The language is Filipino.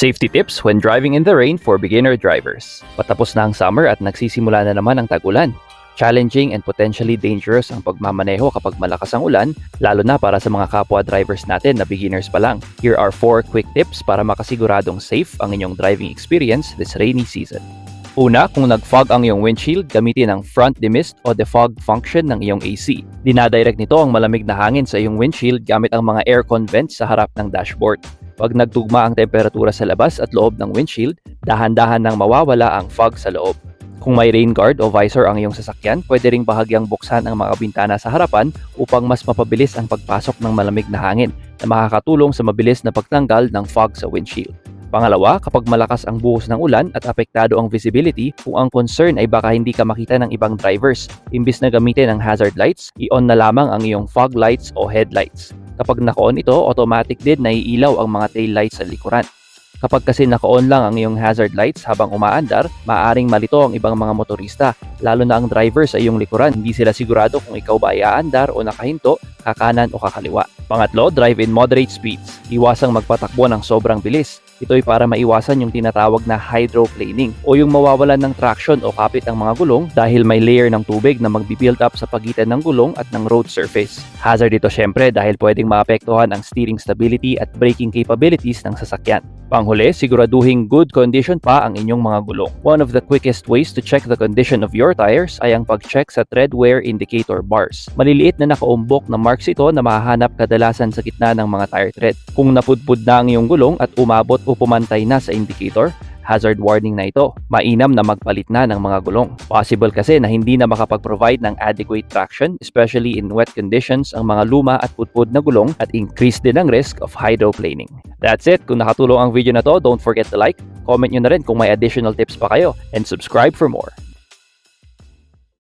Safety tips when driving in the rain for beginner drivers. Patapos na ang summer at nagsisimula na naman ang tag-ulan. Challenging and potentially dangerous ang pagmamaneho kapag malakas ang ulan, lalo na para sa mga kapwa drivers natin na beginners pa lang. Here are 4 quick tips para makasiguradong safe ang inyong driving experience this rainy season. Una, kung nag-fog ang iyong windshield, gamitin ang front demist o defog function ng iyong AC. Dinadirect nito ang malamig na hangin sa iyong windshield gamit ang mga aircon vents sa harap ng dashboard. Pag nagtugma ang temperatura sa labas at loob ng windshield, dahan-dahan nang mawawala ang fog sa loob. Kung may rain guard o visor ang iyong sasakyan, pwede ring bahagyang buksan ang mga bintana sa harapan upang mas mapabilis ang pagpasok ng malamig na hangin na makakatulong sa mabilis na pagtanggal ng fog sa windshield. Pangalawa, kapag malakas ang buhos ng ulan at apektado ang visibility, kung ang concern ay baka hindi ka makita ng ibang drivers, imbis na gamitin ang hazard lights, i-on na lamang ang iyong fog lights o headlights. Kapag naka-on ito, automatic din na iilaw ang mga tail lights sa likuran. Kapag kasi naka-on lang ang iyong hazard lights habang umaandar, maaaring malito ang ibang mga motorista, lalo na ang driver sa iyong likuran. Hindi sila sigurado kung ikaw ba ay aandar o nakahinto, kakanan o kakaliwa. Pangatlo, drive in moderate speeds. Iwasang magpatakbo ng sobrang bilis. Ito ay para maiwasan yung tinatawag na hydroplaning o yung mawawalan ng traction o kapit ang mga gulong dahil may layer ng tubig na magbi-build up sa pagitan ng gulong at ng road surface. Hazard ito syempre dahil pwedeng maapektuhan ang steering stability at braking capabilities ng sasakyan. Panghuli, siguraduhing good condition pa ang inyong mga gulong. One of the quickest ways to check the condition of your tires ay ang pag-check sa tread wear indicator bars. Maliliit na nakaumbok na marks ito na mahahanap kadalasan sa gitna ng mga tire tread. Kung napudpud na ang iyong gulong at umabot o pumantay na sa indicator, hazard warning na ito. Mainam na magpalit na ng mga gulong. Possible kasi na hindi na makapag-provide ng adequate traction, especially in wet conditions, ang mga luma at pudpud na gulong at increase din ang risk of hydroplaning. That's it. Kung nakatulong ang video na to, don't forget to like, comment nyo na rin kung may additional tips pa kayo, and subscribe for more.